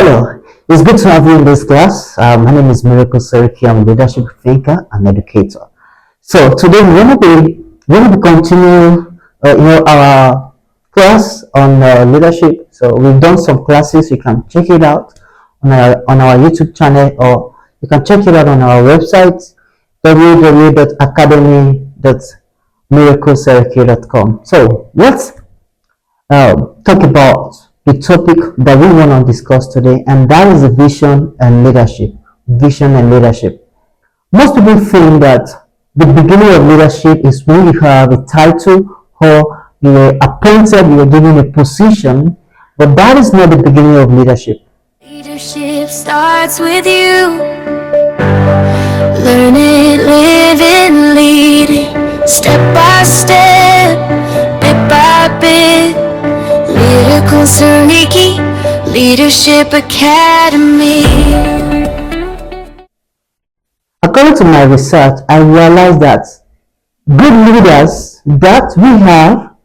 Hello, it's good to have you in this class. My name is Miracle Seriki. I'm a leadership thinker and educator. So today we're going to continue, our class on leadership. So we've done some classes. You can check it out on our YouTube channel, or you can check it out on our website www.academy.miracleseriki.com. So let's talk about the topic that we want to discuss today, and that is vision and leadership. Vision and leadership. Most people think that the beginning of leadership is when you have a title or you are appointed, you are given a position, but that is not the beginning of leadership. Leadership starts with you. Learn it, live it, lead it, step by step, bit by bit. Miracle Seriki Leadership Academy. According to my research, I realized that good leaders that we have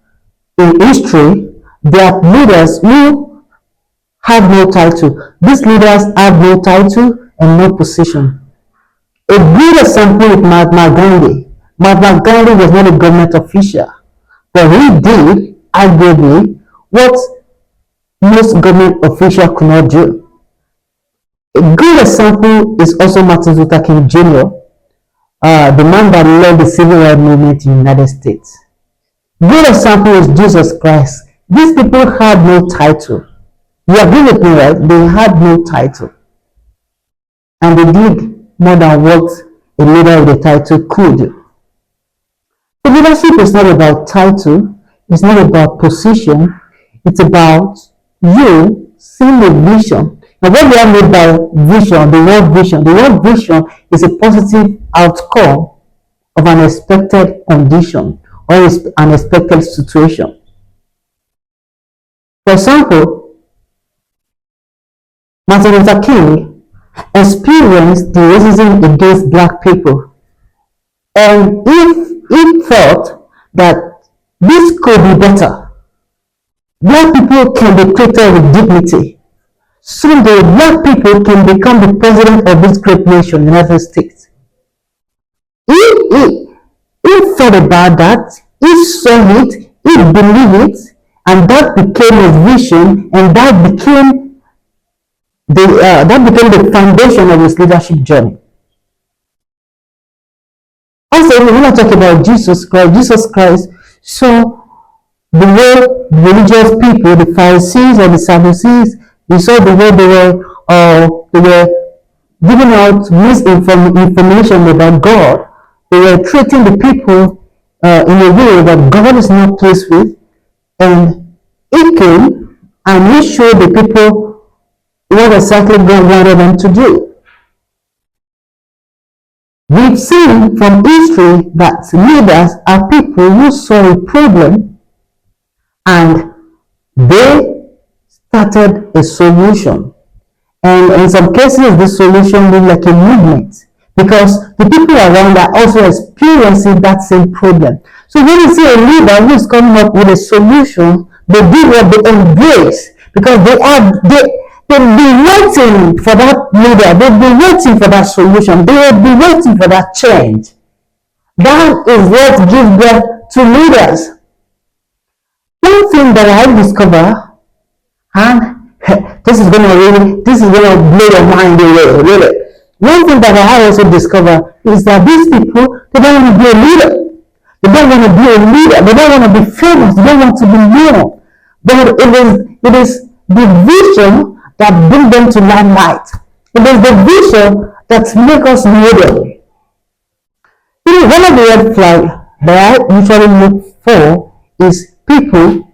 in history, they are leaders who have no title. These leaders have no title and no position. A good example is Mahatma Gandhi. Mahatma Gandhi was not a government official, but he did, arguably, what most government officials could not do. A good example is also Martin Luther King Jr., the man that led the civil rights movement in the United States. Good example is Jesus Christ. These people had no title. You agree with me, right? They had no title. And they did more than what a leader with a title could do. So leadership is not about title. It's not about position. It's about you seeing the vision. And what we are made by vision, the word vision is a positive outcome of an expected condition or an expected situation. For example, Martin Luther King experienced the racism against black people, and if he thought that this could be better, black people can be treated with dignity, someday black people can become the president of this great nation, United States. He thought about that, he saw it, he believed it, and that became his vision, and that became the foundation of his leadership journey. Also, when I talk about Jesus Christ saw the way religious people, the Pharisees or the Sadducees, they saw the way they were giving out misinformation about God. They were treating the people in a way that God is not pleased with, and he came and he showed the people what exactly God wanted them to do. We've seen from history that leaders are people who saw a problem and they started a solution. And in some cases, the solution looked like a movement, because the people around are also experiencing that same problem. So when you see a leader who is coming up with a solution, they do what they embrace, because they've been waiting for that leader, they've been waiting for that solution, they have been waiting for that change. That is what gives birth to leaders. One thing that I discovered, and this is gonna blow your mind away, really. One thing that I also discovered is that these people, they don't want to be a leader. They don't want to be a leader. They don't want to be famous. They don't want to be known. But it is the vision that brings them to limelight. It is the vision that makes us know them. One of the red flags that I usually look for is people,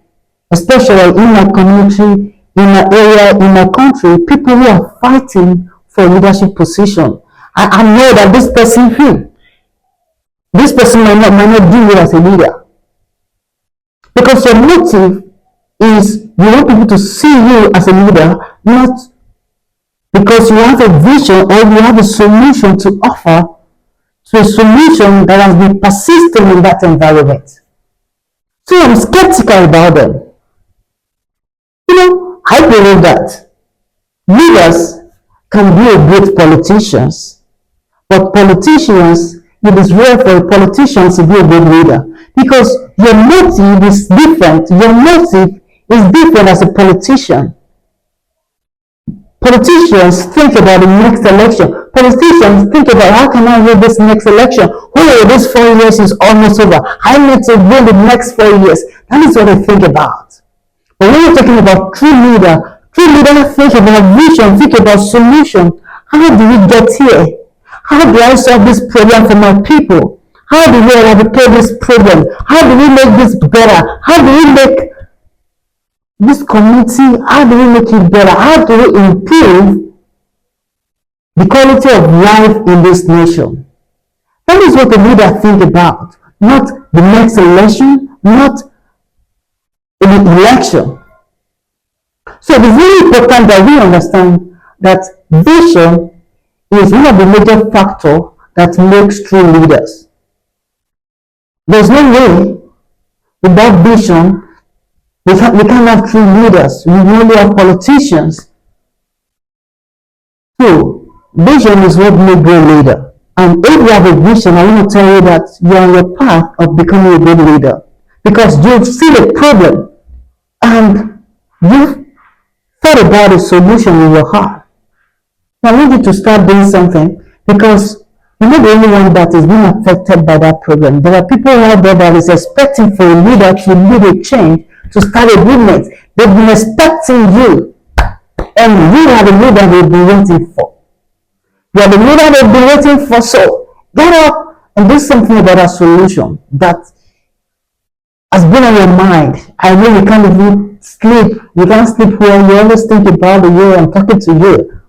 especially in my community, in my area, in my country, people who are fighting for leadership position. I know that this person might not do it as a leader, because your motive is you want people to see you as a leader, not because you have a vision or you have a solution to offer to a solution that has been persisting in that environment. So I'm skeptical about them. I believe that Leaders can be great politicians, but politicians, it is rare for politicians to be a good leader because your motive is different. Your motive is different as a politician. Politicians think about the next election. Politicians think about how can I win this next election? Oh, this 4 years is almost over. I need to win the next 4 years. That is what they think about. But when you're talking about true leader think about vision, think about solution. How do we get here? How do I solve this problem for my people? How do we eradicate this problem? How do we make this better? How do we make this community, how do we make it better? How do we improve the quality of life in this nation? That is what the leader think about, not the next election, not in the election. So it is really important that we understand that vision is one of the major factors that makes true leaders. There's no way without vision we can't have true leaders. We only have politicians. So, vision is what makes a good leader. And if you have a vision, I want to tell you that you're on your path of becoming a good leader. Because you've seen a problem and you've thought about a solution in your heart. I want you to start doing something because you're not the only one that is being affected by that problem. There are people out there that is expecting for a leader to lead a change, to start a movement. They've been expecting you. And you are the leader they've been waiting for. You are the leader they've been waiting for. So get up and do something about a solution that has been on your mind. I know you can't even sleep. You can't sleep well. You always think about the year I'm talking to you.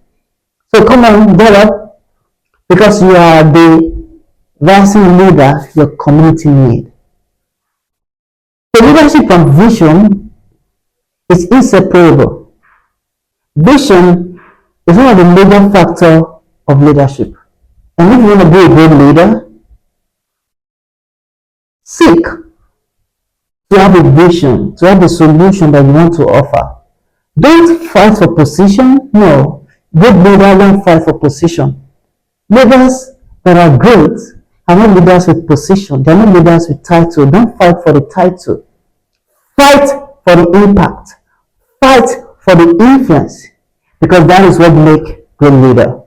So come on, get up because you are the rising leader your community needs. The leadership and vision is inseparable. Vision is one of the major factors of leadership. And if you want to be a good leader, seek to have a vision, to have a solution that you want to offer. Don't fight for position. No. Good leaders don't fight for position. Leaders that are great are not leaders with position. They're not leaders with title. Don't fight for the title. Fight for the impact. Fight for the influence. Because that is what makes good leader.